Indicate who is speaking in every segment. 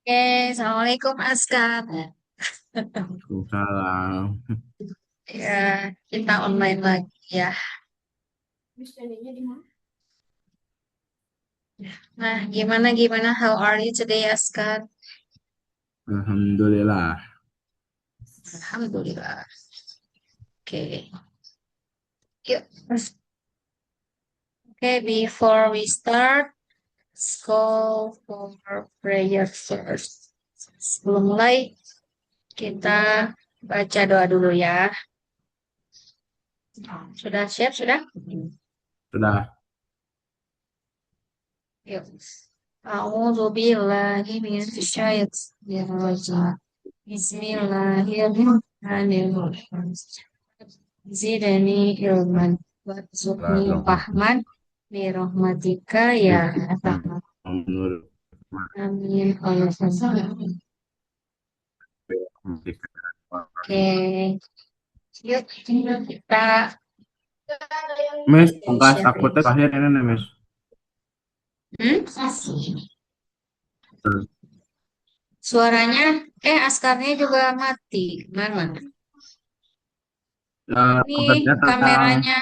Speaker 1: Oke, Assalamualaikum Askar.
Speaker 2: Salam.
Speaker 1: Ya, kita online lagi ya. Nah, gimana? How are you today, Askar?
Speaker 2: Alhamdulillah.
Speaker 1: Alhamdulillah. Oke, yuk. Oke, before we start, let's go for prayer first. Sebelum mulai, kita baca doa dulu ya. Sudah siap? Sudah?
Speaker 2: Sudah.
Speaker 1: Yuk. A'udzu billahi minasyaitonir rajim. Bismillahirrahmanirrahim. Zidani ilman warzuqni fahman bi rahmatika ya arhamar. Amin. Oke, yuk kita
Speaker 2: Mes, tugas
Speaker 1: share
Speaker 2: aku
Speaker 1: ya.
Speaker 2: teh akhir ini nih, Mes.
Speaker 1: Hmm? Suaranya, askarnya juga mati. Mana? Ini
Speaker 2: Tugasnya tentang
Speaker 1: kameranya.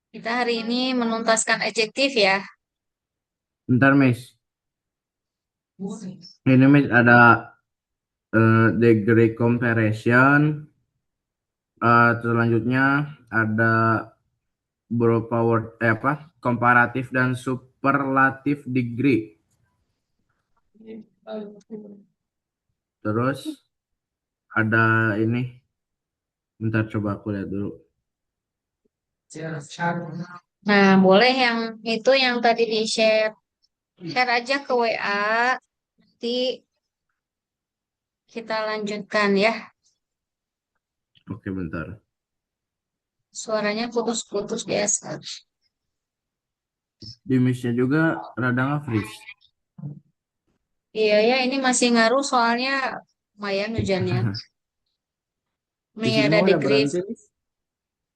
Speaker 1: Kita hari ini menuntaskan adjektif ya.
Speaker 2: bentar, Mes. Ini Mes ada degree comparison. Selanjutnya ada beberapa word apa? Komparatif dan superlatif degree. Terus ada ini. Bentar coba aku lihat dulu.
Speaker 1: Nah, boleh yang itu yang tadi di-share. Share aja ke WA. Nanti kita lanjutkan ya.
Speaker 2: Oke, bentar.
Speaker 1: Suaranya putus-putus biasa.
Speaker 2: Di Mesnya juga rada nge-freeze.
Speaker 1: Iya ya, ini masih ngaruh soalnya lumayan hujannya.
Speaker 2: Di
Speaker 1: Ini
Speaker 2: sini
Speaker 1: ada
Speaker 2: mah udah
Speaker 1: degree.
Speaker 2: berhenti, Mes.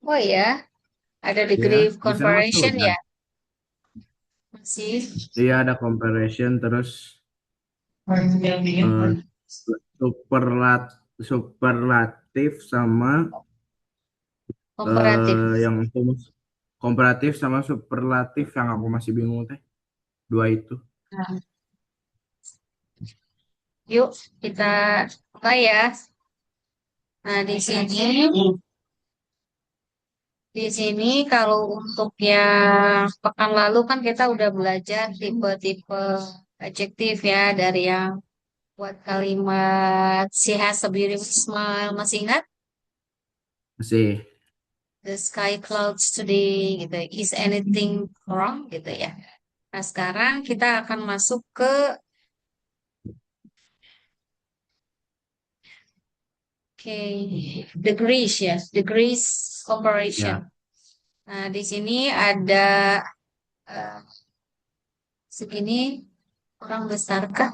Speaker 1: Oh ya, ada
Speaker 2: Ya,
Speaker 1: degree
Speaker 2: di sana masih
Speaker 1: comparison
Speaker 2: hujan.
Speaker 1: ya. Masih.
Speaker 2: Iya ada comparison terus eh, superlatif sama
Speaker 1: Komparatif.
Speaker 2: yang aku komparatif sama superlatif yang aku masih bingung teh dua itu.
Speaker 1: Nah, yuk kita mulai ya. Nah, di sini kalau untuk yang pekan lalu kan kita udah belajar tipe-tipe adjektif ya dari yang buat kalimat she has a beautiful smile. Masih ingat?
Speaker 2: Masih.
Speaker 1: The sky clouds today gitu. Is anything wrong gitu ya. Nah, sekarang kita akan masuk ke degrees ya, degrees
Speaker 2: Ya
Speaker 1: comparison. Nah, di sini ada eh, segini kurang besar kah?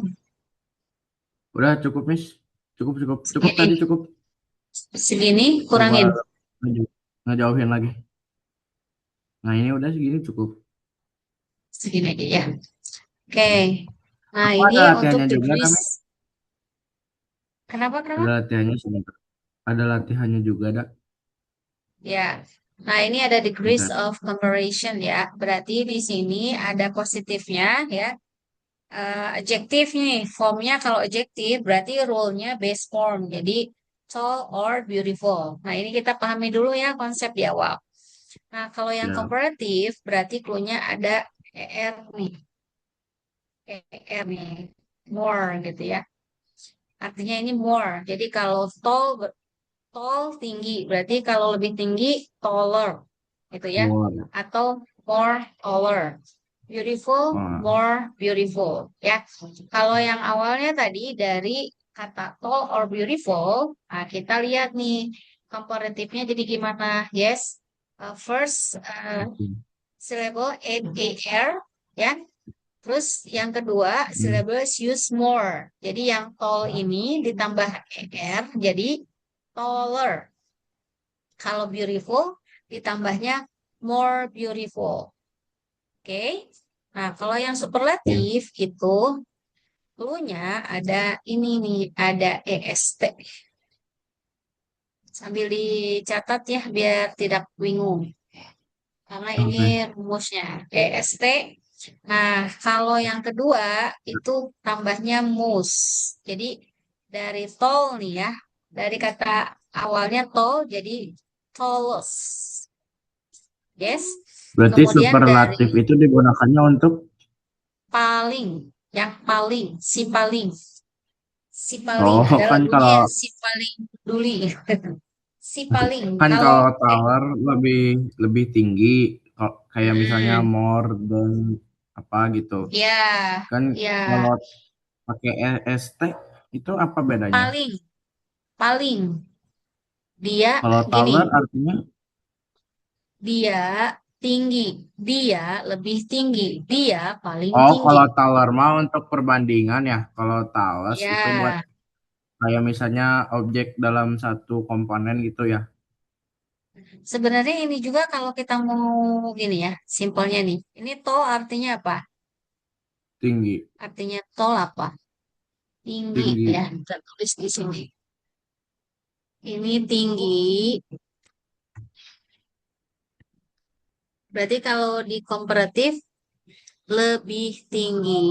Speaker 2: udah cukup, Miss. Cukup cukup cukup
Speaker 1: Segini,
Speaker 2: tadi cukup.
Speaker 1: segini
Speaker 2: Coba
Speaker 1: kurangin
Speaker 2: ngejauhin lagi. Nah ini udah segini cukup.
Speaker 1: segini aja ya. Oke. Nah,
Speaker 2: Aku
Speaker 1: ini
Speaker 2: ada
Speaker 1: untuk
Speaker 2: latihannya juga kan,
Speaker 1: degrees.
Speaker 2: Miss?
Speaker 1: Kenapa,
Speaker 2: Ada
Speaker 1: kenapa?
Speaker 2: latihannya sebentar. Ada latihannya juga ada.
Speaker 1: Ya. Nah, ini ada degrees
Speaker 2: Bentar.
Speaker 1: of comparison ya. Berarti di sini ada positifnya ya. Adjektif nih, formnya kalau adjektif berarti rule-nya base form. Jadi tall or beautiful. Nah, ini kita pahami dulu ya konsep di awal. Nah, kalau yang
Speaker 2: Ya.
Speaker 1: komparatif berarti clue-nya ada ER nih. ER nih. More gitu ya. Artinya ini more. Jadi kalau tall tinggi, berarti kalau lebih tinggi taller gitu ya.
Speaker 2: More.
Speaker 1: Atau more taller. Beautiful,
Speaker 2: Wah.
Speaker 1: more beautiful ya. Kalau yang awalnya tadi dari kata tall or beautiful, nah kita lihat nih komparatifnya jadi gimana? Yes, first syllable AR ya. Terus yang kedua
Speaker 2: Hmm.
Speaker 1: syllable use more. Jadi yang tall ini ditambah er jadi taller. Kalau beautiful ditambahnya more beautiful. Oke. Nah, kalau yang
Speaker 2: Oke.
Speaker 1: superlatif itu clue-nya ada ini nih, ada EST. Sambil dicatat ya biar tidak bingung. Karena ini
Speaker 2: Oke.
Speaker 1: rumusnya EST. Nah, kalau yang kedua itu tambahnya mus. Jadi dari tol nih ya, dari kata awalnya tol jadi tallest. Yes.
Speaker 2: Berarti
Speaker 1: Kemudian dari
Speaker 2: superlatif itu digunakannya untuk
Speaker 1: paling, yang paling, si paling
Speaker 2: oh
Speaker 1: ada
Speaker 2: kan
Speaker 1: lagunya
Speaker 2: kalau
Speaker 1: ya, si paling peduli. Si paling.
Speaker 2: kan
Speaker 1: Kalau
Speaker 2: kalau tower lebih lebih tinggi kayak misalnya
Speaker 1: mm,
Speaker 2: more than apa gitu.
Speaker 1: ya,
Speaker 2: Kan
Speaker 1: ya
Speaker 2: kalau pakai EST itu apa bedanya?
Speaker 1: paling, paling dia
Speaker 2: Kalau
Speaker 1: gini,
Speaker 2: tower artinya
Speaker 1: dia tinggi, dia lebih tinggi, dia paling
Speaker 2: oh
Speaker 1: tinggi.
Speaker 2: kalau tower mah untuk perbandingan ya. Kalau tallest itu buat
Speaker 1: Ya,
Speaker 2: kayak misalnya objek dalam satu komponen gitu ya.
Speaker 1: sebenarnya ini juga kalau kita mau gini ya, simpelnya nih. Ini tol artinya apa?
Speaker 2: Tinggi,
Speaker 1: Artinya tol apa? Tinggi ya,
Speaker 2: tinggi.
Speaker 1: kita tulis di sini. Ini tinggi, berarti kalau di komparatif lebih tinggi,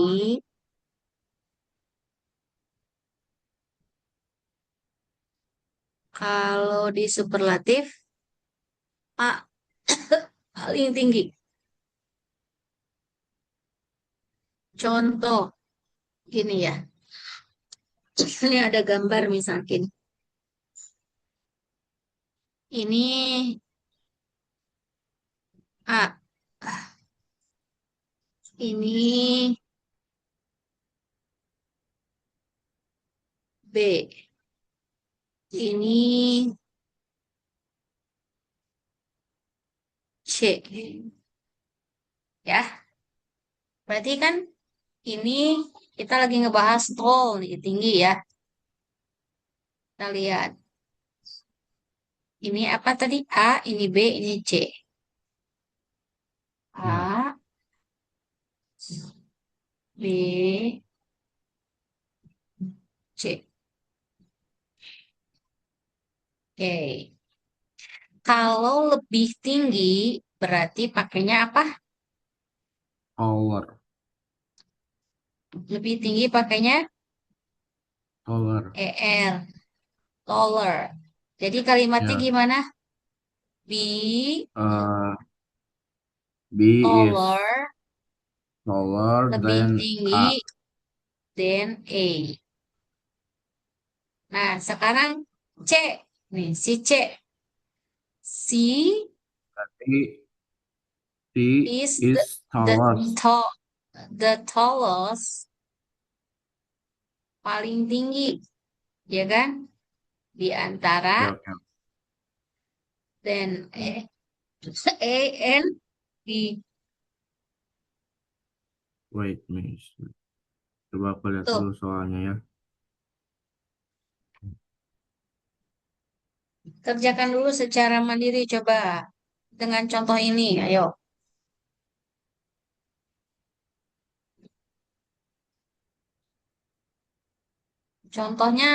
Speaker 1: kalau di superlatif A paling tinggi. Contoh gini ya, ini ada gambar misalkan. Ini A, ini B, ini C. Ya, berarti kan ini kita lagi ngebahas tall nih, tinggi ya. Kita lihat. Ini apa tadi? A, ini B, ini C.
Speaker 2: Ya.
Speaker 1: A, B, C. Oke. Kalau lebih tinggi, berarti pakainya apa?
Speaker 2: Tower,
Speaker 1: Lebih tinggi pakainya
Speaker 2: tower.
Speaker 1: ER, taller. Jadi kalimatnya
Speaker 2: Ya.
Speaker 1: gimana? Be
Speaker 2: eh B is
Speaker 1: taller,
Speaker 2: taller
Speaker 1: lebih
Speaker 2: than
Speaker 1: tinggi
Speaker 2: A.
Speaker 1: than A. Nah, sekarang C. Nih, si C. Si
Speaker 2: Berarti C
Speaker 1: is
Speaker 2: is
Speaker 1: the
Speaker 2: tallest.
Speaker 1: tall, the tallest, paling tinggi, ya kan? Di antara
Speaker 2: Oke, oke.
Speaker 1: dan A and B.
Speaker 2: Wait, miss. Coba aku lihat
Speaker 1: Tuh,
Speaker 2: dulu soalnya ya.
Speaker 1: kerjakan dulu secara mandiri coba dengan contoh ini. Ayo. Contohnya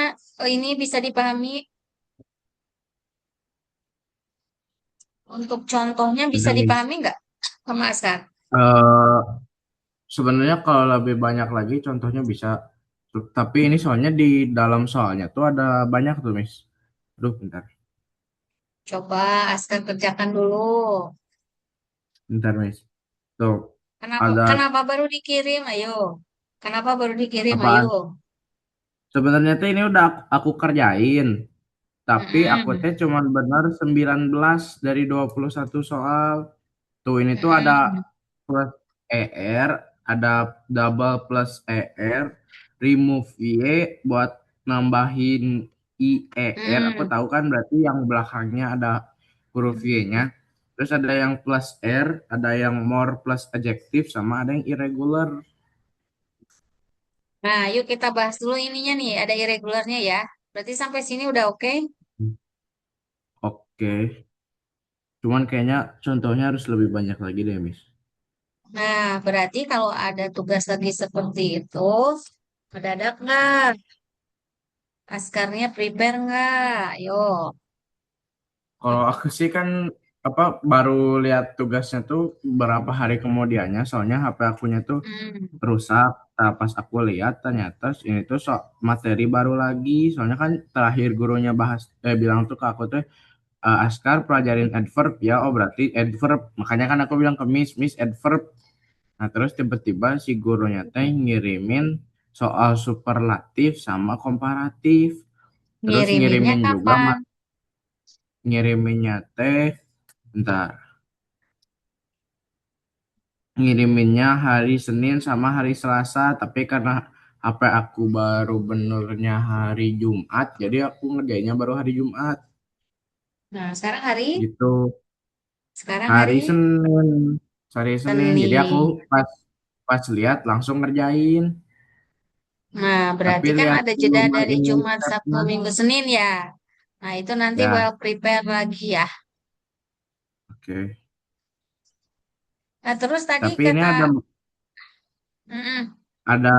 Speaker 1: ini bisa dipahami. Untuk contohnya bisa
Speaker 2: Udah, miss.
Speaker 1: dipahami nggak, Mas Askar?
Speaker 2: Eh, sebenarnya kalau lebih banyak lagi contohnya bisa. Tapi ini soalnya di dalam soalnya tuh ada banyak tuh, miss. Aduh, bentar.
Speaker 1: Coba Askar kerjakan dulu.
Speaker 2: Bentar, miss. Tuh,
Speaker 1: Kenapa,
Speaker 2: ada
Speaker 1: kenapa baru dikirim? Ayo. Kenapa baru dikirim? Ayo.
Speaker 2: apaan? Sebenarnya tuh ini udah aku kerjain. Tapi aku
Speaker 1: Mm-mm,
Speaker 2: teh cuman benar 19 dari 21 soal. Tuh ini tuh ada
Speaker 1: mm-mm,
Speaker 2: plus ER, ada double plus ER, remove Y buat nambahin IER. Aku
Speaker 1: mm-mm.
Speaker 2: tahu kan berarti yang belakangnya ada huruf Y-nya. Terus ada yang plus R, ada yang more plus adjektif, sama ada yang irregular.
Speaker 1: Nah, yuk kita bahas dulu ininya nih. Ada irregularnya ya. Berarti sampai sini udah oke?
Speaker 2: Oke, cuman kayaknya contohnya harus lebih banyak lagi deh, Miss.
Speaker 1: Nah, berarti kalau ada tugas lagi seperti itu, mendadak nggak? Askarnya prepare nggak? Yo.
Speaker 2: Kalau aku sih kan apa baru lihat tugasnya tuh berapa hari kemudiannya, soalnya HP akunya tuh
Speaker 1: Hmm,
Speaker 2: rusak. Nah, pas aku lihat ternyata ini tuh materi baru lagi. Soalnya kan terakhir gurunya bahas bilang tuh ke aku tuh Askar pelajarin adverb ya. Oh berarti adverb. Makanya kan aku bilang ke Miss adverb. Nah terus tiba-tiba si gurunya teh ngirimin soal superlatif sama komparatif. Terus
Speaker 1: ngiriminnya
Speaker 2: ngirimin juga
Speaker 1: kapan?
Speaker 2: ngiriminnya teh bentar. Ngiriminnya hari Senin sama hari Selasa, tapi karena HP aku baru benernya hari Jumat, jadi aku ngerjainnya baru hari Jumat.
Speaker 1: Nah, sekarang hari?
Speaker 2: Gitu.
Speaker 1: Sekarang
Speaker 2: Hari
Speaker 1: hari
Speaker 2: Senin. Hari Senin. Jadi aku
Speaker 1: Senin.
Speaker 2: pas pas lihat langsung ngerjain.
Speaker 1: Nah,
Speaker 2: Tapi
Speaker 1: berarti kan
Speaker 2: lihat
Speaker 1: ada
Speaker 2: dulu
Speaker 1: jeda
Speaker 2: my
Speaker 1: dari
Speaker 2: English
Speaker 1: Jumat, Sabtu,
Speaker 2: step-nya.
Speaker 1: Minggu, Senin ya. Nah, itu nanti well
Speaker 2: Ya,
Speaker 1: prepare lagi ya.
Speaker 2: oke.
Speaker 1: Nah, terus tadi
Speaker 2: Tapi ini
Speaker 1: kata,
Speaker 2: ada
Speaker 1: mm-mm,
Speaker 2: ada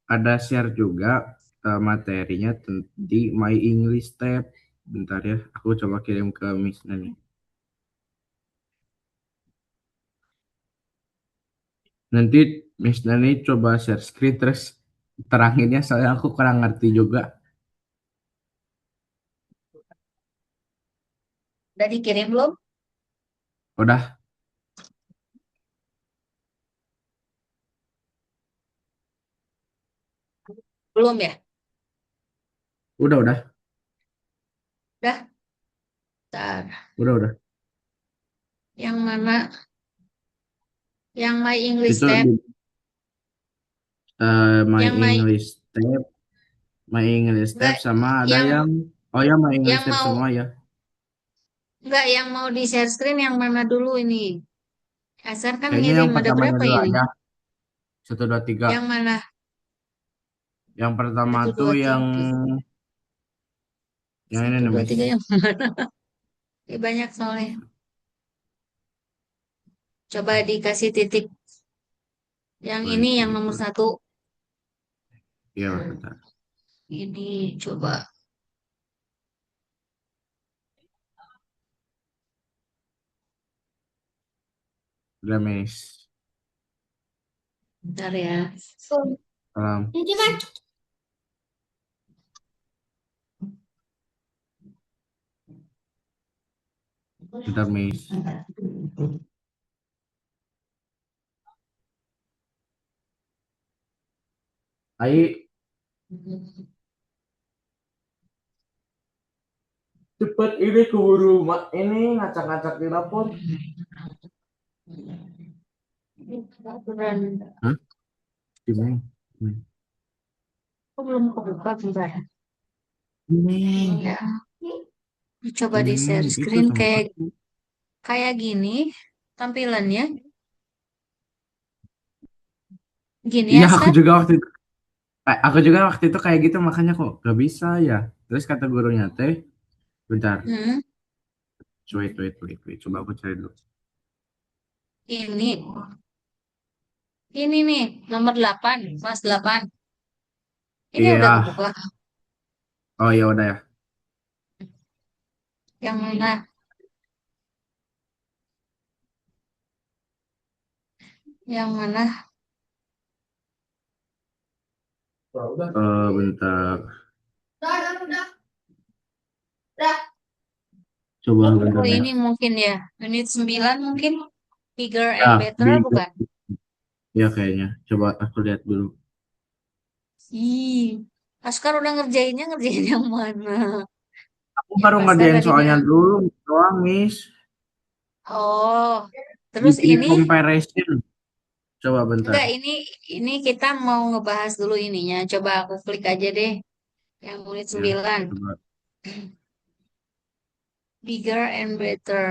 Speaker 2: ada share juga materinya di My English Step. Bentar ya, aku coba kirim ke Miss Nani. Nanti Miss Nani coba share screen terus teranginnya soalnya aku kurang ngerti juga.
Speaker 1: udah dikirim belum?
Speaker 2: Udah,
Speaker 1: Belum ya?
Speaker 2: udah,
Speaker 1: Udah. Bentar.
Speaker 2: udah.
Speaker 1: Yang mana? Yang My English
Speaker 2: Itu
Speaker 1: Step.
Speaker 2: di My
Speaker 1: Yang My,
Speaker 2: English Step, My English Step
Speaker 1: enggak,
Speaker 2: sama ada
Speaker 1: yang
Speaker 2: yang oh ya My English
Speaker 1: yang
Speaker 2: Step
Speaker 1: mau,
Speaker 2: semua ya.
Speaker 1: enggak, yang mau di share screen yang mana dulu ini? Asar kan
Speaker 2: Kayaknya yang
Speaker 1: ngirim ada
Speaker 2: pertamanya
Speaker 1: berapa
Speaker 2: dulu
Speaker 1: ini?
Speaker 2: aja. Satu dua tiga.
Speaker 1: Yang mana?
Speaker 2: Yang pertama
Speaker 1: Satu,
Speaker 2: tuh
Speaker 1: dua, tiga.
Speaker 2: yang ini
Speaker 1: Satu,
Speaker 2: nih
Speaker 1: dua,
Speaker 2: Miss.
Speaker 1: tiga yang mana? Ini banyak soalnya. Coba dikasih titik. Yang ini
Speaker 2: Wait,
Speaker 1: yang
Speaker 2: wait,
Speaker 1: nomor
Speaker 2: wait.
Speaker 1: satu.
Speaker 2: Iya bentar.
Speaker 1: Ini coba.
Speaker 2: Udah Miss.
Speaker 1: Bentar ya.
Speaker 2: Salam.
Speaker 1: Ini gimana?
Speaker 2: Bentar Miss. Ayo cepet ini keburu mak ini ngacak-ngacak di dapur. Hah? Gimana?
Speaker 1: Aku belum kebuka bentar.
Speaker 2: Neng,
Speaker 1: Ya, coba di
Speaker 2: Neng,
Speaker 1: share
Speaker 2: itu
Speaker 1: screen
Speaker 2: sama
Speaker 1: kayak
Speaker 2: aku.
Speaker 1: kayak gini tampilannya. Gini
Speaker 2: Iya,
Speaker 1: ya,
Speaker 2: aku
Speaker 1: Sat.
Speaker 2: juga waktu itu, kayak gitu makanya kok gak bisa ya. Terus kata gurunya teh, bentar,
Speaker 1: Hmm,
Speaker 2: wait. Coba aku cari dulu.
Speaker 1: ini. Ini nih, nomor 8, kelas 8. Ini udah
Speaker 2: Iya,
Speaker 1: kebuka.
Speaker 2: oh ya udah ya.
Speaker 1: Yang mana? Yang mana?
Speaker 2: Bentar, coba
Speaker 1: Oh,
Speaker 2: bentar ya.
Speaker 1: ini mungkin ya. Unit 9 mungkin. Bigger and
Speaker 2: Ya,
Speaker 1: better, bukan?
Speaker 2: ya kayaknya. Coba aku lihat dulu.
Speaker 1: Ih, Askar udah ngerjainnya, ngerjain yang mana?
Speaker 2: Aku
Speaker 1: Yang
Speaker 2: baru
Speaker 1: Askar
Speaker 2: ngerjain
Speaker 1: tadi
Speaker 2: soalnya
Speaker 1: bilang.
Speaker 2: dulu doang, Miss.
Speaker 1: Oh, terus
Speaker 2: Weekly
Speaker 1: ini
Speaker 2: comparison. Coba bentar.
Speaker 1: enggak, ini kita mau ngebahas dulu ininya. Coba aku klik aja deh yang unit
Speaker 2: Ya,
Speaker 1: 9.
Speaker 2: coba.
Speaker 1: Bigger and better.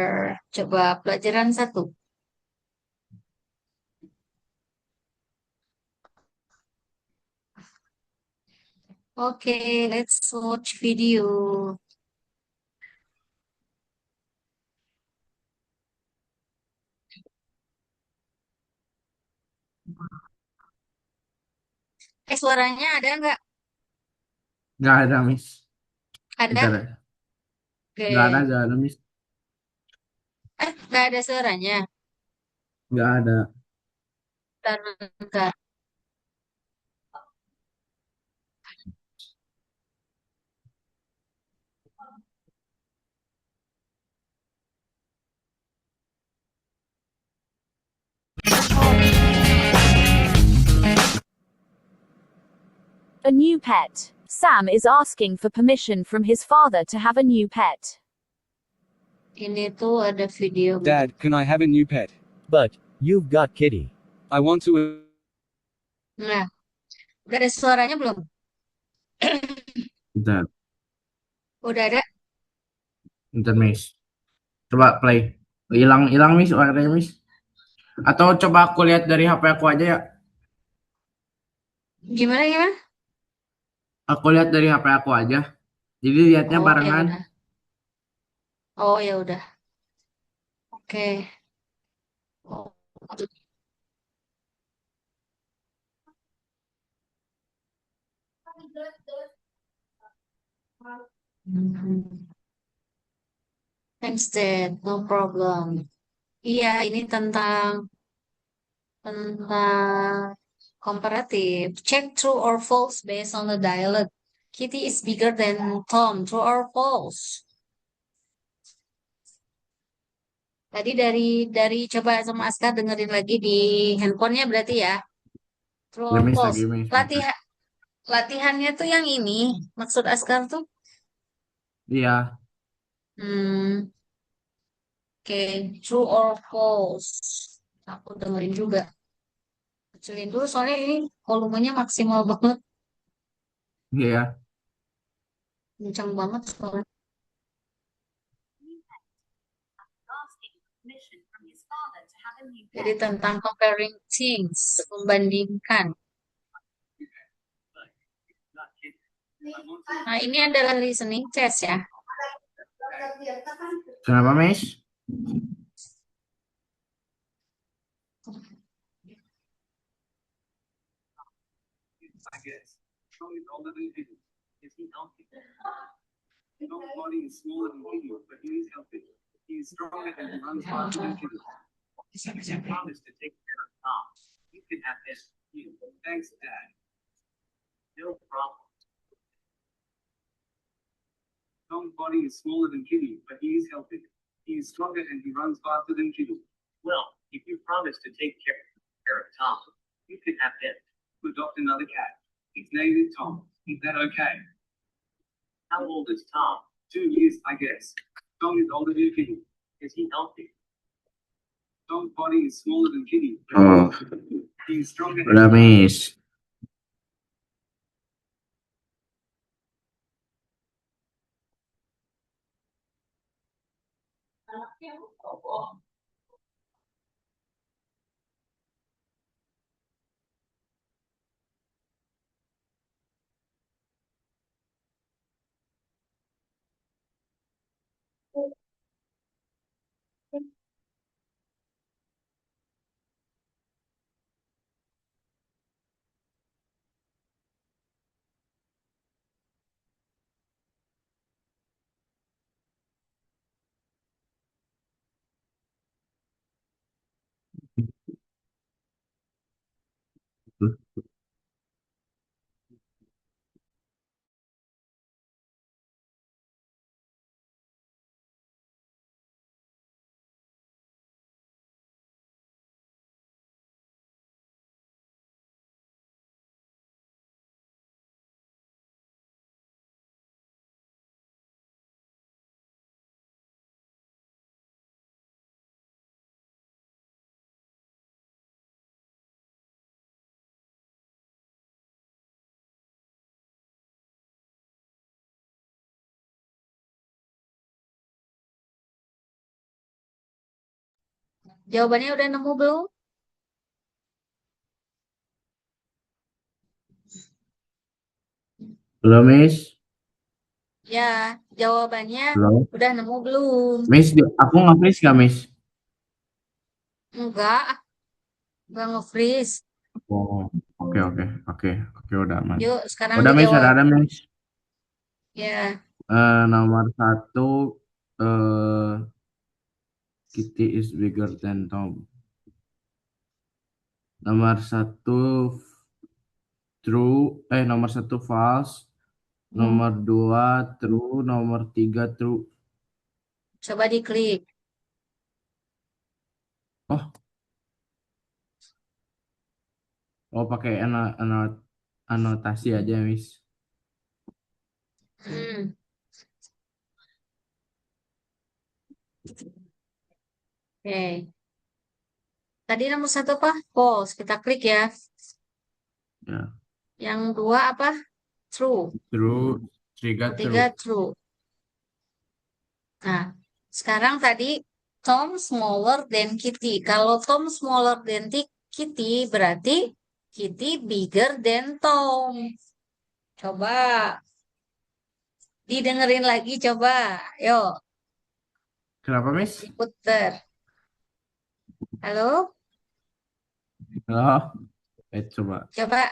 Speaker 1: Coba pelajaran satu. Oke, let's watch video. Suaranya ada nggak?
Speaker 2: Nggak ada, Miss.
Speaker 1: Ada?
Speaker 2: Bentar ya.
Speaker 1: Oke.
Speaker 2: Nggak ada, Miss.
Speaker 1: Nggak ada suaranya.
Speaker 2: Nggak ada.
Speaker 1: Bentar, bentar.
Speaker 3: A new pet. Sam is asking for permission from his father to have a new pet.
Speaker 1: Ini tuh ada video.
Speaker 4: Dad, can I have a new pet?
Speaker 5: But, you've got Kitty.
Speaker 4: I want to.
Speaker 1: Nah, udah ada suaranya belum?
Speaker 2: Bentar.
Speaker 1: Udah ada?
Speaker 2: Bentar, Miss. Coba play. Hilang, Miss, suaranya, Miss. Atau coba aku lihat dari HP aku aja ya.
Speaker 1: Gimana, gimana?
Speaker 2: Aku lihat dari HP aku aja. Jadi lihatnya
Speaker 1: Oh, ya
Speaker 2: barengan.
Speaker 1: udah. Oh, ya udah. Oke. Oh. Mhm. Thanks, Dad. No problem. Iya, ini tentang comparative. Check true or false based on the dialect. Kitty is bigger than Tom. True or false? Tadi dari coba sama Askar dengerin lagi di handphonenya berarti ya. True
Speaker 2: Ya,
Speaker 1: or
Speaker 2: Miss,
Speaker 1: false?
Speaker 2: lagi, Miss.
Speaker 1: Latihannya tuh yang ini. Maksud Askar tuh.
Speaker 2: Iya.
Speaker 1: Hmm, oke. True or false? Aku dengerin juga. Kecilin dulu soalnya ini volumenya maksimal banget.
Speaker 2: Iya.
Speaker 1: Kencang banget soalnya. Jadi tentang comparing things, membandingkan. Nah, ini adalah listening test ya.
Speaker 2: Kenapa, Miss?
Speaker 4: I guess. Tom is older than Kitty. Is he healthy? Tom's body is smaller than Kitty, but he is healthy. He is stronger and runs faster than Kitty. You promised to take care of Tom. You can have this. Thanks, Dad. No problem. Tom's body is smaller than Kitty, but he is healthy. He is stronger and he runs faster than Kitty. Well, if you promise to take care of Tom, you can have him. Adopt another cat. His name is Tom. Is that okay? How old is Tom? 2 years, I guess. Tom is older than Kitty. Is he healthy? Tom's body is smaller than Kitty.
Speaker 2: Oh,
Speaker 4: He is stronger.
Speaker 2: udah, Miss.
Speaker 1: Jawabannya udah nemu belum?
Speaker 2: Belum, Miss.
Speaker 1: Ya, jawabannya
Speaker 2: Belum.
Speaker 1: udah nemu belum?
Speaker 2: Miss, aku nge-freeze gak, Miss?
Speaker 1: Enggak nge-freeze.
Speaker 2: Oh, oke oke oke oke udah aman.
Speaker 1: Yuk, sekarang
Speaker 2: Udah Miss,
Speaker 1: dijawab.
Speaker 2: ada Miss.
Speaker 1: Ya,
Speaker 2: Nomor satu, eh Kitty is bigger than Tom. Nomor satu true, nomor satu false, nomor dua true, nomor tiga true.
Speaker 1: coba diklik.
Speaker 2: Oh, oh pakai anotasi aja, Miss.
Speaker 1: Hmm, Oke. Tadi nomor satu apa? False. Kita klik ya.
Speaker 2: Ya,
Speaker 1: Yang dua apa? True.
Speaker 2: true, tiga
Speaker 1: Ketiga
Speaker 2: true.
Speaker 1: true. Nah, sekarang tadi Tom smaller than Kitty. Kalau Tom smaller than Kitty, berarti Kitty bigger than Tom. Coba didengerin lagi, coba. Yuk,
Speaker 2: Kenapa, Miss?
Speaker 1: diputer. Halo?
Speaker 2: Oh, coba.
Speaker 1: Coba,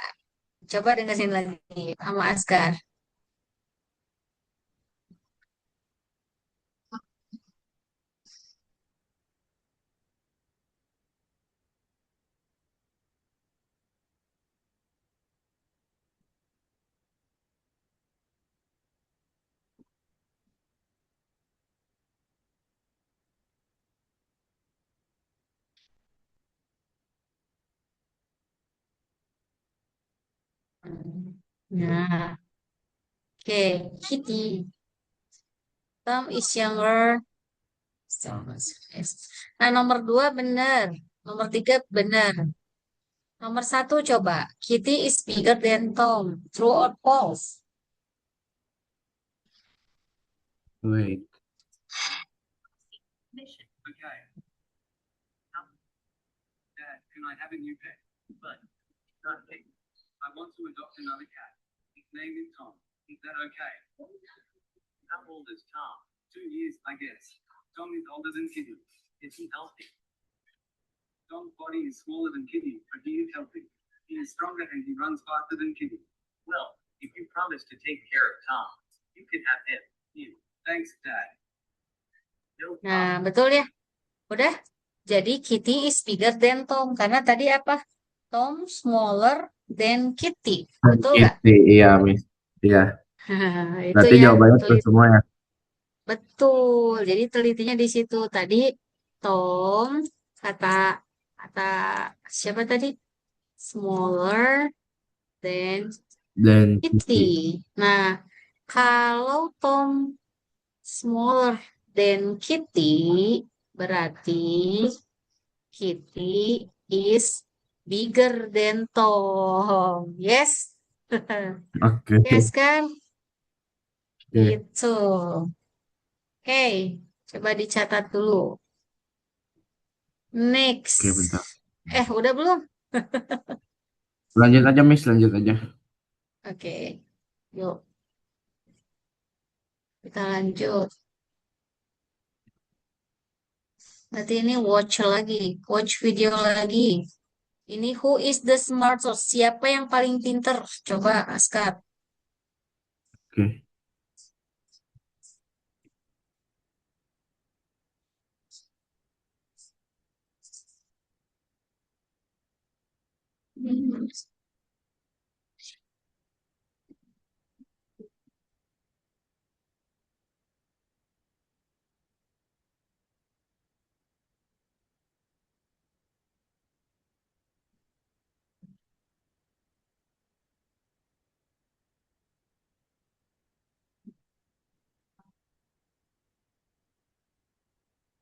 Speaker 1: coba dengerin lagi sama Askar. Nah, oke, Kitty. Tom is younger. Nah, nomor dua benar. Nomor tiga benar. Nomor satu coba. Kitty is bigger than Tom. True or false?
Speaker 2: Wait.
Speaker 4: Okay. Dad, can I have a new pet? But, not me. I want to adopt another cat. His name is Tom. Is that okay? How old is Tom? 2 years, I guess. Tom is older than Kitty. Is he healthy? Tom's body is smaller than Kitty, but he is healthy. He is stronger and he runs faster than Kitty. Well, if you promise to take care of Tom, you can have him. You. Thanks, Dad. No problem.
Speaker 1: Nah, betul ya. Udah. Jadi Kitty is bigger than Tom. Karena tadi apa? Tom smaller than Kitty. Betul nggak?
Speaker 2: Kitty, iya, Miss. Iya.
Speaker 1: Itu
Speaker 2: Berarti
Speaker 1: ya.
Speaker 2: jawabannya itu semua ya.
Speaker 1: Betul. Jadi telitinya di situ. Tadi Tom kata kata siapa tadi? Smaller than
Speaker 2: Dan
Speaker 1: Kitty.
Speaker 2: Kitty.
Speaker 1: Nah, kalau Tom smaller than Kitty, berarti Kitty is bigger than Tom. Yes?
Speaker 2: Oke.
Speaker 1: Yes kan?
Speaker 2: Oke.
Speaker 1: Itu. Oke, coba dicatat dulu.
Speaker 2: Oke, bentar.
Speaker 1: Next. Udah belum?
Speaker 2: Lanjut aja, Miss. Lanjut aja.
Speaker 1: Oke, yuk kita lanjut. Nanti ini watch video lagi. Ini who is the smartest? Siapa yang paling pinter? Coba Askar.
Speaker 2: Oke.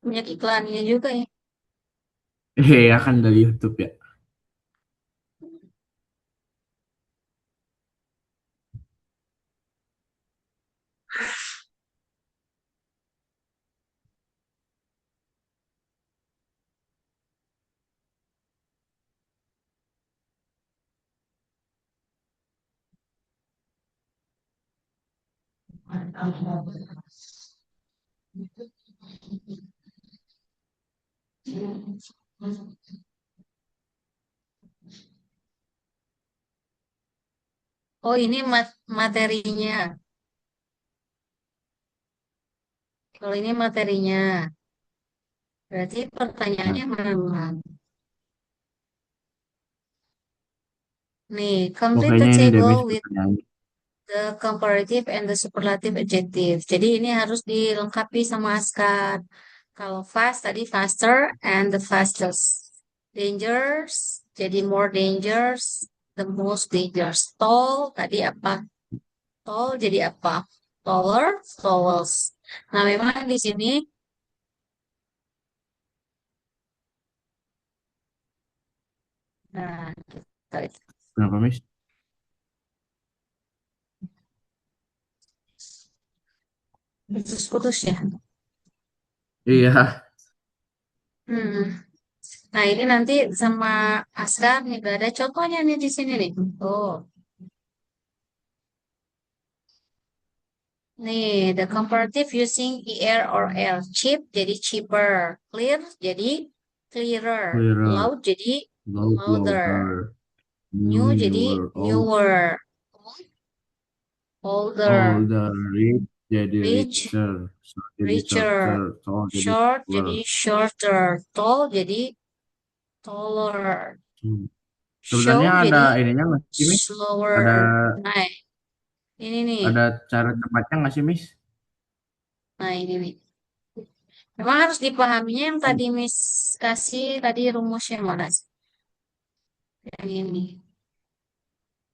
Speaker 1: Punya iklannya juga ya.
Speaker 2: Iya, kan dari YouTube ya.
Speaker 1: Oh, ini materinya. Kalau ini materinya. Berarti
Speaker 2: Nah,
Speaker 1: pertanyaannya mana? Nih,
Speaker 2: oh
Speaker 1: complete the
Speaker 2: kayaknya ini deh
Speaker 1: table
Speaker 2: Miss
Speaker 1: with
Speaker 2: pertanyaannya.
Speaker 1: the comparative and the superlative adjective. Jadi ini harus dilengkapi sama Askar. Kalau fast tadi faster and the fastest. Dangerous, jadi more dangerous, the most dangerous. Tall tadi apa? Tall jadi apa? Taller, tallest. Nah, memang di sini, nah, kita lihat.
Speaker 2: Kenapa Miss?
Speaker 1: Putus-putus ya.
Speaker 2: Iya.
Speaker 1: Hmm. Nah, ini nanti sama Askar nih, gak ada contohnya nih di sini nih. Oh, nih, the comparative using er or l. Cheap jadi cheaper. Clear jadi clearer.
Speaker 2: Clearer,
Speaker 1: Loud jadi
Speaker 2: loud,
Speaker 1: louder.
Speaker 2: louder,
Speaker 1: New
Speaker 2: new,
Speaker 1: jadi
Speaker 2: newer, old,
Speaker 1: newer. Older.
Speaker 2: older, rich jadi
Speaker 1: Rich,
Speaker 2: richer, short jadi
Speaker 1: richer.
Speaker 2: shorter, tall jadi
Speaker 1: Short
Speaker 2: taller.
Speaker 1: jadi shorter. Tall jadi taller.
Speaker 2: Hmm. Sebenarnya
Speaker 1: Show
Speaker 2: ada
Speaker 1: jadi
Speaker 2: ininya nggak sih Miss? Ada
Speaker 1: slower. Nah, ini nih.
Speaker 2: ada cara cepatnya nggak sih Miss?
Speaker 1: Nah, ini nih. Memang harus dipahaminya yang tadi Miss kasih tadi rumusnya mana sih? Yang ini.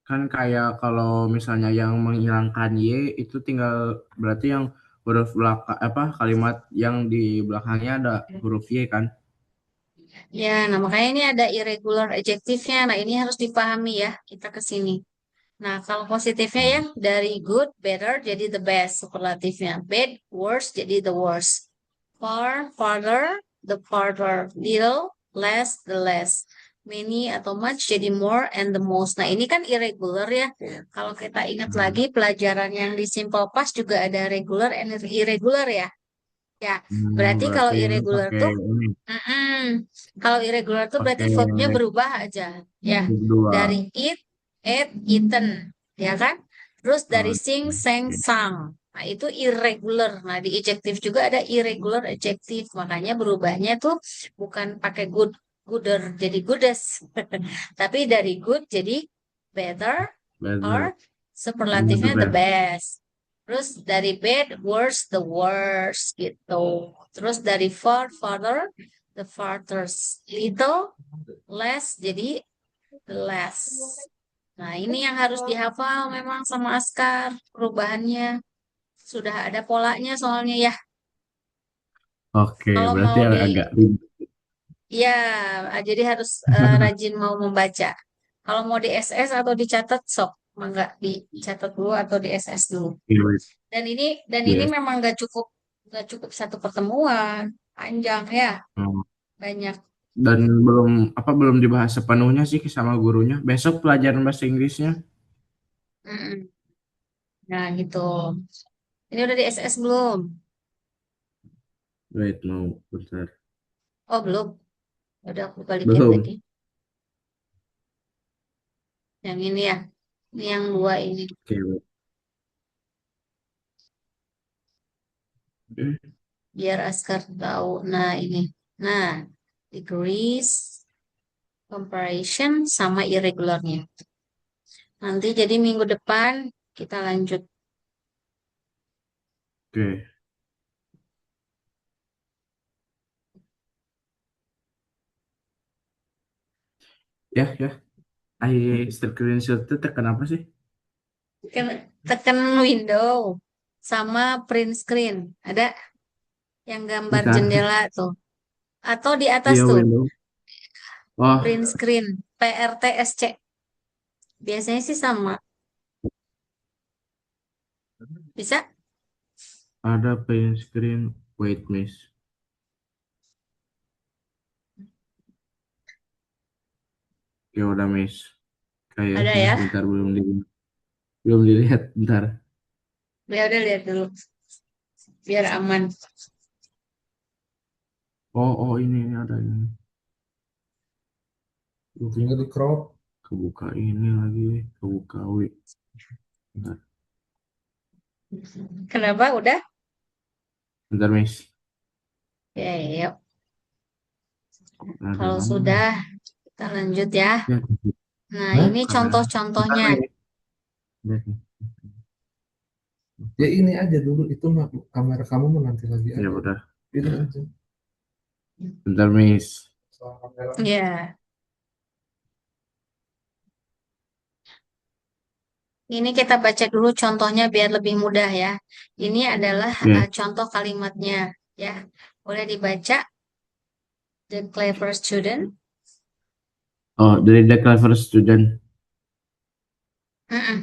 Speaker 2: Kan kayak kalau misalnya yang menghilangkan Y itu tinggal berarti yang huruf belakang apa kalimat yang di belakangnya ada huruf Y kan?
Speaker 1: Ya, nah makanya ini ada irregular adjektifnya. Nah, ini harus dipahami ya. Kita ke sini. Nah, kalau positifnya ya, dari good, better jadi the best superlatifnya. Bad, worse jadi the worst. Far, farther, the farther. Little, less, the less. Many atau much jadi more and the most. Nah, ini kan irregular ya. Kalau kita ingat
Speaker 2: Hmm.
Speaker 1: lagi pelajaran yang di simple past juga ada regular and irregular ya. Ya, berarti kalau
Speaker 2: Berarti ini
Speaker 1: irregular
Speaker 2: pakai
Speaker 1: tuh,
Speaker 2: ini
Speaker 1: kalau irregular tuh berarti
Speaker 2: pakai
Speaker 1: verbnya berubah aja. Ya,
Speaker 2: huruf dua.
Speaker 1: dari eat, ate, eaten, ya kan? Terus dari
Speaker 2: Oh,
Speaker 1: sing, sang,
Speaker 2: oke.
Speaker 1: sang. Nah, itu irregular. Nah, di adjective juga ada irregular adjective. Makanya berubahnya tuh bukan pakai good, gooder jadi goodest. Tapi dari good jadi better or
Speaker 2: Better. Ini the
Speaker 1: superlatifnya the
Speaker 2: best.
Speaker 1: best. Terus dari bad, worse, the worst gitu. Terus dari far, farther, the farthest. Little, less, jadi the less. Nah, ini yang harus dihafal memang sama Askar. Perubahannya sudah ada polanya soalnya ya.
Speaker 2: Oke,
Speaker 1: Kalau
Speaker 2: berarti
Speaker 1: mau
Speaker 2: agak
Speaker 1: ya, jadi harus rajin mau membaca. Kalau mau di SS atau dicatat sok, enggak dicatat dulu atau di SS dulu.
Speaker 2: ribet.
Speaker 1: Dan ini
Speaker 2: Yes.
Speaker 1: memang nggak cukup satu pertemuan, panjang ya,
Speaker 2: Hmm.
Speaker 1: banyak.
Speaker 2: Dan belum dibahas sepenuhnya sih sama gurunya. Besok pelajaran bahasa Inggrisnya.
Speaker 1: Mm-mm. Nah, gitu. Ini udah di SS belum?
Speaker 2: Wait, no, bentar.
Speaker 1: Oh, belum. Udah aku balikin tadi.
Speaker 2: Belum.
Speaker 1: Yang ini ya. Ini yang dua ini.
Speaker 2: Oke, wait. Eh,
Speaker 1: Biar Askar tahu. Nah, ini. Nah, degrees, comparison, sama irregularnya. Nanti jadi minggu depan kita lanjut.
Speaker 2: Oke. Ya, ya. Screenshot itu tekan apa sih?
Speaker 1: Tekan window sama print screen. Ada yang gambar
Speaker 2: Bentar.
Speaker 1: jendela tuh. Atau di atas
Speaker 2: Iya,
Speaker 1: tuh,
Speaker 2: window. Oh,
Speaker 1: print screen, PRTSC. Biasanya sih sama. Bisa?
Speaker 2: ada print screen. Wait, miss. Ya udah, miss.
Speaker 1: Ada
Speaker 2: Kayaknya
Speaker 1: ya?
Speaker 2: bentar belum dilihat bentar.
Speaker 1: Ya udah lihat dulu. Biar aman.
Speaker 2: Oh, ini ada ini. Buktinya di crop. Kebuka ini lagi, kebuka W. Bentar,
Speaker 1: Kenapa? Udah?
Speaker 2: bentar, Miss.
Speaker 1: Ya, yuk.
Speaker 2: Ada
Speaker 1: Kalau
Speaker 2: mana?
Speaker 1: sudah, kita lanjut ya.
Speaker 2: Ya,
Speaker 1: Nah,
Speaker 2: Hah?
Speaker 1: ini
Speaker 2: Kamera. Bentar,
Speaker 1: contoh-contohnya.
Speaker 2: Miss. Lihat nih.
Speaker 6: Ya ini aja dulu itu mah kamera kamu mah nanti lagi
Speaker 2: Ya
Speaker 6: aja.
Speaker 2: udah.
Speaker 6: Ini aja.
Speaker 2: Bentar, Miss.
Speaker 6: Soal kamera.
Speaker 1: Ya, ini kita baca dulu contohnya biar lebih mudah ya. Ini adalah
Speaker 2: Oke.
Speaker 1: contoh kalimatnya ya. Boleh dibaca. The clever student.
Speaker 2: Oh, dari The Clever Student.
Speaker 1: Mm-mm.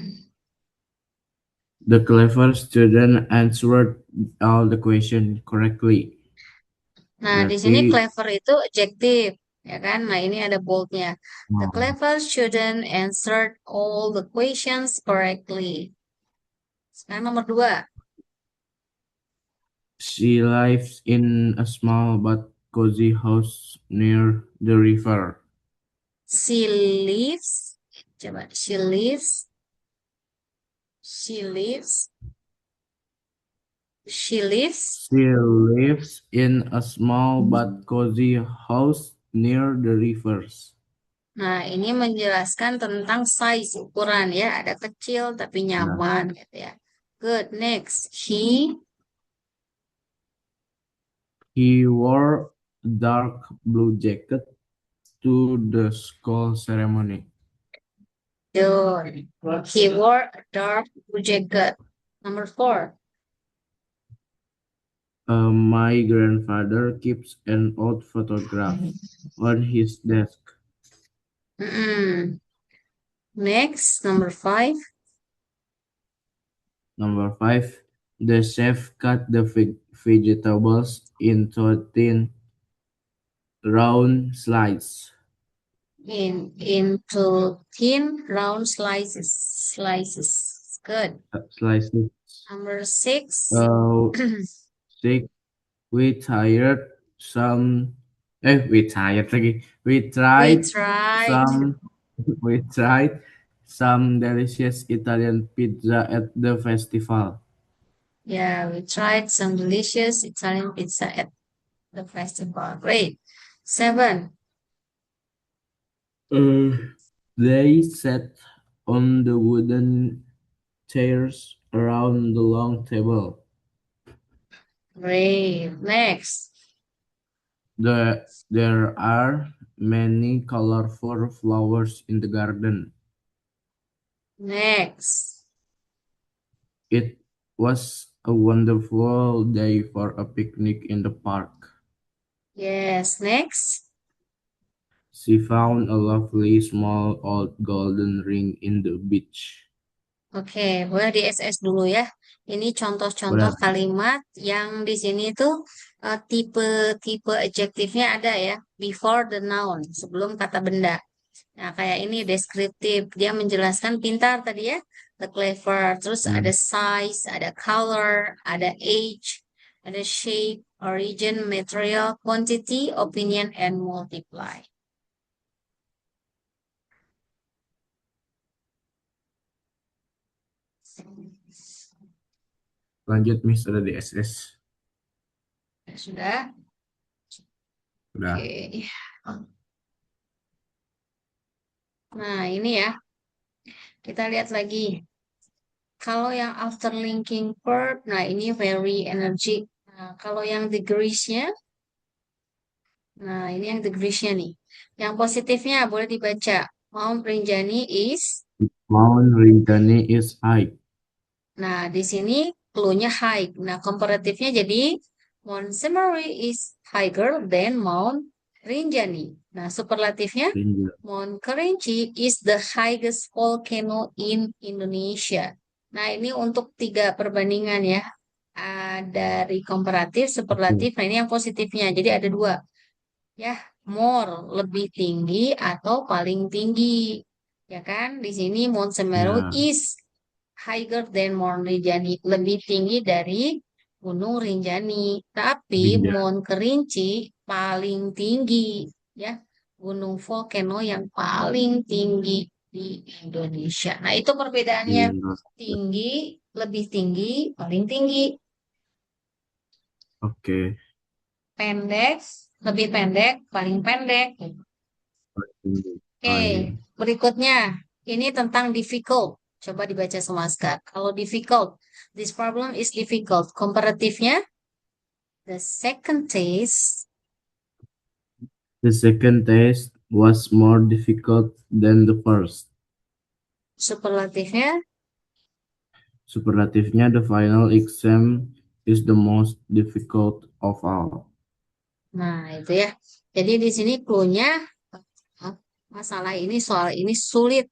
Speaker 2: The clever student answered all the question correctly.
Speaker 1: Nah, di sini
Speaker 2: Berarti
Speaker 1: clever itu adjektif, ya kan? Nah, ini ada boldnya. The
Speaker 2: oh,
Speaker 1: clever student answered all the questions correctly. Sekarang nomor 2.
Speaker 2: she lives in a small but cozy house near the river.
Speaker 1: She lives, coba, she lives, she lives, she lives.
Speaker 2: She lives in a small but cozy house near the rivers.
Speaker 1: Nah, ini menjelaskan tentang size, ukuran ya. Ada kecil tapi
Speaker 2: Nah,
Speaker 1: nyaman gitu ya. Good, next. He,
Speaker 2: he wore a dark blue jacket to the school ceremony.
Speaker 1: good. He wore a dark blue jacket. Number 4.
Speaker 2: My grandfather keeps an old photograph on his desk.
Speaker 1: Mm-mm. Next, number 5.
Speaker 2: Number 5, the chef cut the vegetables into thin, round slices.
Speaker 1: Into thin round slices. Good.
Speaker 2: Slices.
Speaker 1: Number 6.
Speaker 2: Uh, 6, we tried some. We tried lagi.
Speaker 1: We tried.
Speaker 2: We tried some delicious Italian pizza at the festival.
Speaker 1: Yeah, we tried some delicious Italian pizza at the festival. Great. 7.
Speaker 2: They sat on the wooden chairs around the long table.
Speaker 1: Great. Next.
Speaker 2: There are many colorful flowers in the garden.
Speaker 1: Next.
Speaker 2: It was a wonderful day for a picnic in the park.
Speaker 1: Yes. Next.
Speaker 2: She found a lovely small old golden ring in the beach.
Speaker 1: Oke, boleh di SS dulu ya. Ini contoh-contoh
Speaker 2: Boleh.
Speaker 1: kalimat yang di sini tuh tipe adjektifnya ada ya, before the noun, sebelum kata benda. Nah, kayak ini deskriptif, dia menjelaskan pintar tadi ya, the clever, terus ada size, ada color, ada age, ada shape, origin, material, quantity, opinion, and multiply.
Speaker 2: Lanjut, Miss, ada di SS.
Speaker 1: Sudah?
Speaker 2: Udah.
Speaker 1: Oke. Nah, ini ya. Kita lihat lagi. Kalau yang after linking verb, nah ini very energy. Nah, kalau yang degrees-nya, nah ini yang degrees-nya nih. Yang positifnya boleh dibaca. Mount Rinjani is.
Speaker 2: Mount Rinjani is high.
Speaker 1: Nah, di sini clue-nya high. Nah, komparatifnya jadi Mount Semeru is higher than Mount Rinjani. Nah, superlatifnya Mount Kerinci is the highest volcano in Indonesia. Nah, ini untuk 3 perbandingan ya. Dari komparatif, superlatif. Nah, ini yang positifnya. Jadi ada 2. Ya, more, lebih tinggi atau paling tinggi. Ya kan? Di sini Mount Semeru
Speaker 2: Ya.
Speaker 1: is higher than Mount Rinjani. Lebih tinggi dari Gunung Rinjani. Tapi
Speaker 2: Rinjani.
Speaker 1: Mount Kerinci paling tinggi. Ya, gunung volcano yang paling tinggi. di Indonesia. Nah, itu
Speaker 2: Di
Speaker 1: perbedaannya
Speaker 2: Indonesia.
Speaker 1: tinggi, lebih tinggi, paling tinggi,
Speaker 2: Oke.
Speaker 1: pendek, lebih pendek, paling pendek. Oke,
Speaker 2: Oh iya.
Speaker 1: berikutnya ini tentang difficult. Coba dibaca semua Skar. Kalau difficult, this problem is difficult. Komparatifnya, the second test,
Speaker 2: The second test was more difficult than the first.
Speaker 1: superlatifnya,
Speaker 2: Superlatifnya, the final exam is the most difficult of all.
Speaker 1: nah itu ya. Jadi di sini clue-nya masalah ini, soal ini sulit.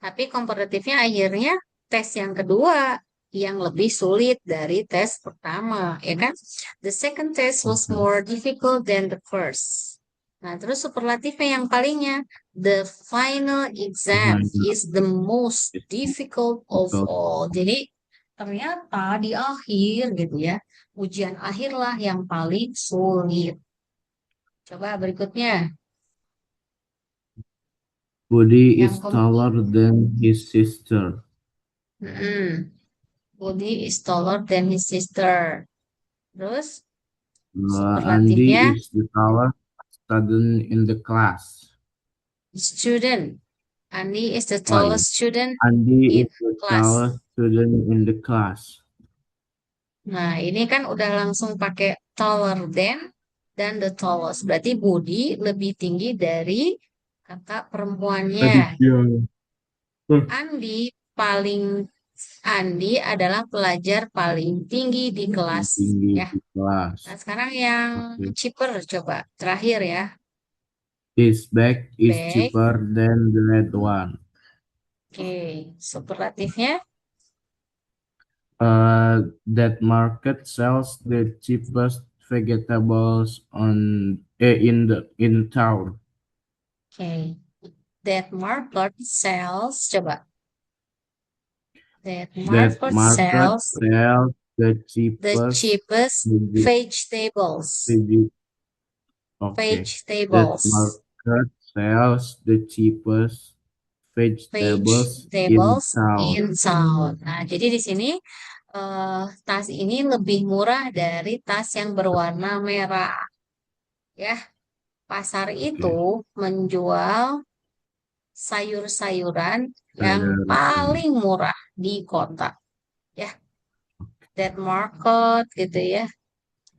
Speaker 1: Tapi komparatifnya akhirnya tes yang kedua yang lebih sulit dari tes pertama, ya kan? The second test was
Speaker 2: Oke.
Speaker 1: more difficult than the first. Nah, terus superlatifnya yang palingnya, the final exam
Speaker 2: Final
Speaker 1: is the most
Speaker 2: is
Speaker 1: difficult of
Speaker 2: difficult.
Speaker 1: all. Jadi ternyata di akhir gitu ya, ujian akhirlah yang paling sulit. Coba berikutnya,
Speaker 2: Budi
Speaker 1: yang
Speaker 2: is taller than his sister.
Speaker 1: Budi is taller than his sister. Terus
Speaker 2: Andy
Speaker 1: superlatifnya
Speaker 2: is the tallest student in the class.
Speaker 1: student. Andi is the
Speaker 2: Oh iya.
Speaker 1: tallest student
Speaker 2: Andy
Speaker 1: in
Speaker 2: is the
Speaker 1: class.
Speaker 2: tallest student in the class.
Speaker 1: Nah, ini kan udah langsung pakai taller than dan the tallest. Berarti Budi lebih tinggi dari kakak perempuannya.
Speaker 2: Aditya.
Speaker 1: Andi paling Andi adalah pelajar paling tinggi di kelas
Speaker 2: Tinggi
Speaker 1: ya.
Speaker 2: di kelas.
Speaker 1: Nah, sekarang yang
Speaker 2: Oke.
Speaker 1: cheaper coba terakhir ya.
Speaker 2: His bag is
Speaker 1: Baik.
Speaker 2: cheaper than the red one.
Speaker 1: Oke, superlatifnya
Speaker 2: That market sells the cheapest vegetables in town.
Speaker 1: oke. That market sells, coba. That
Speaker 2: That
Speaker 1: market
Speaker 2: market
Speaker 1: sells
Speaker 2: sells the
Speaker 1: the
Speaker 2: cheapest
Speaker 1: cheapest
Speaker 2: vege-
Speaker 1: vegetables.
Speaker 2: vege- Okay. That
Speaker 1: Vegetables.
Speaker 2: market sells the cheapest vegetables in
Speaker 1: Vegetables
Speaker 2: town.
Speaker 1: in town. Nah, jadi di sini tas ini lebih murah dari tas yang berwarna merah. Ya, pasar itu
Speaker 2: Oke.
Speaker 1: menjual sayur-sayuran yang
Speaker 2: Sayur.
Speaker 1: paling murah di kota. Ya, that market gitu ya.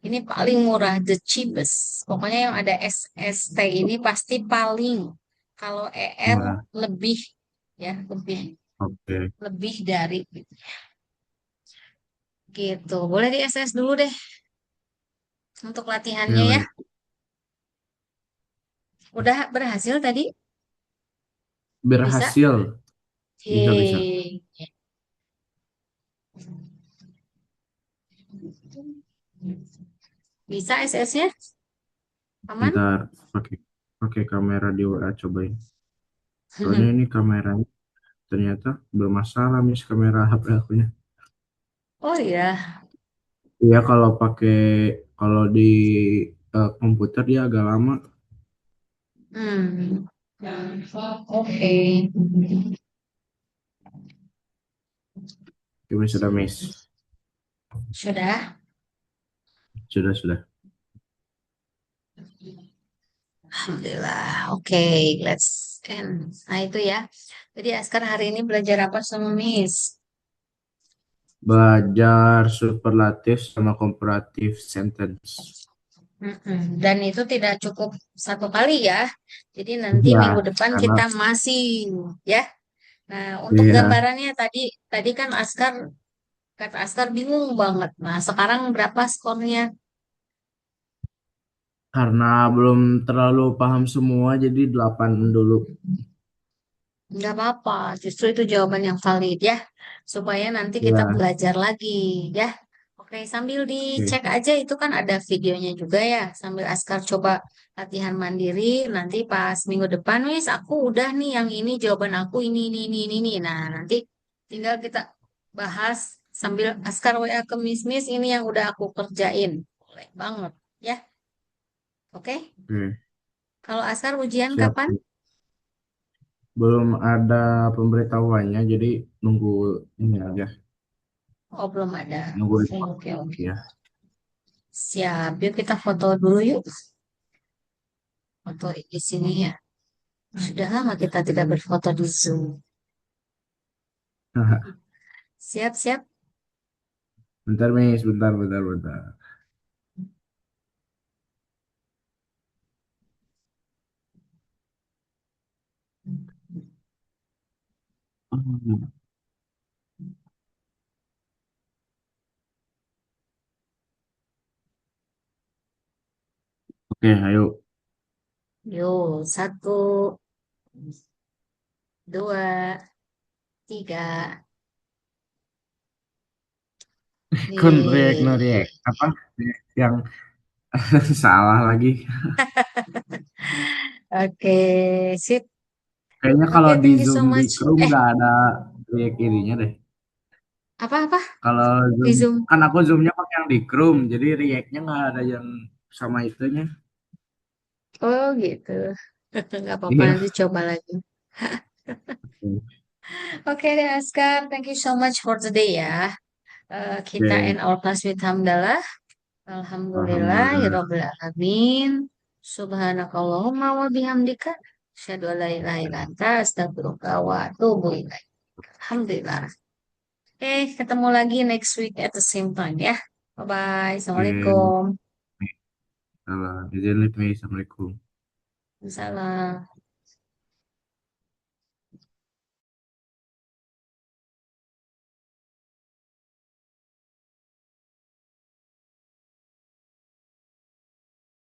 Speaker 1: Ini paling murah, the cheapest. Pokoknya yang ada SST ini pasti paling. Kalau ER
Speaker 2: Murah.
Speaker 1: lebih, ya lebih
Speaker 2: Oke.
Speaker 1: lebih dari gitu. Boleh di SS dulu deh untuk
Speaker 2: Ya,
Speaker 1: latihannya ya.
Speaker 2: baik.
Speaker 1: Udah berhasil tadi? Bisa?
Speaker 2: Berhasil. Bisa.
Speaker 1: Yeay. Bisa SS-nya? Aman?
Speaker 2: Ntar pakai pakai kamera di WA cobain. Soalnya ini kameranya ternyata bermasalah mis kamera HP akunya.
Speaker 1: Oh iya.
Speaker 2: Iya kalau di komputer dia agak lama.
Speaker 1: Hmm. Oke.
Speaker 2: Gimana sudah mis?
Speaker 1: Sudah?
Speaker 2: Sudah.
Speaker 1: Alhamdulillah. Oke, let's end. Nah, itu ya. Jadi Askar hari ini belajar apa sama Miss?
Speaker 2: Belajar superlatif sama komparatif sentence.
Speaker 1: Dan itu tidak cukup satu kali ya. Jadi nanti
Speaker 2: Iya,
Speaker 1: minggu depan
Speaker 2: karena
Speaker 1: kita masih ya. Nah, untuk
Speaker 2: iya
Speaker 1: gambarannya tadi kan kata Askar bingung banget. Nah, sekarang berapa skornya?
Speaker 2: karena belum terlalu paham semua jadi 8 dulu.
Speaker 1: Nggak apa-apa, justru itu jawaban yang valid ya. Supaya nanti kita
Speaker 2: Iya,
Speaker 1: belajar lagi ya. Oke, sambil
Speaker 2: oke.
Speaker 1: dicek aja itu kan ada videonya juga ya. Sambil Askar coba latihan mandiri. Nanti pas minggu depan, wis aku udah nih yang ini jawaban aku ini. Nah, nanti tinggal kita bahas sambil Askar WA ke Miss ini yang udah aku kerjain. Boleh banget ya. Oke,
Speaker 2: Oke,
Speaker 1: kalau Askar ujian
Speaker 2: siap.
Speaker 1: kapan?
Speaker 2: belum ada pemberitahuannya, jadi nunggu ini aja,
Speaker 1: Oh, belum ada.
Speaker 2: nunggu
Speaker 1: Oke,
Speaker 2: report
Speaker 1: oke, oke.
Speaker 2: ya.
Speaker 1: Siap. Yuk kita foto dulu yuk. Foto di sini ya. Sudah lama kita tidak berfoto di Zoom. Siap, siap.
Speaker 2: Bentar, Miss, bentar, bentar, bentar. Hmm, Oke, ayo.
Speaker 1: Yuk, satu, dua, tiga.
Speaker 2: Kon react, no
Speaker 1: Nih.
Speaker 2: react. Apa? React yang salah lagi.
Speaker 1: Oke, sip.
Speaker 2: Kayaknya kalau
Speaker 1: Oke,
Speaker 2: di
Speaker 1: thank you so
Speaker 2: Zoom di
Speaker 1: much.
Speaker 2: Chrome nggak ada react ininya deh.
Speaker 1: Apa-apa?
Speaker 2: Kalau
Speaker 1: Di
Speaker 2: Zoom,
Speaker 1: Zoom.
Speaker 2: kan aku Zoomnya pakai yang di Chrome, jadi react-nya nggak ada yang sama itunya.
Speaker 1: Oh, gitu. Nggak apa-apa,
Speaker 2: Iya.
Speaker 1: nanti coba lagi. Oke deh, Askar. Thank you so much for today ya. Kita
Speaker 2: Oke,
Speaker 1: end our class with hamdalah. Alhamdulillah,
Speaker 2: alhamdulillah.
Speaker 1: Rabbil Alamin. Subhanakallahumma wa bihamdika. Asyhadu an la ilaha illa anta, astaghfiruka wa atubu ilaik. Alhamdulillah. Oke, ketemu lagi next week at the same time ya. Bye-bye.
Speaker 2: Oke,
Speaker 1: Assalamualaikum.
Speaker 2: salah. Izin, Assalamualaikum.
Speaker 1: Salam.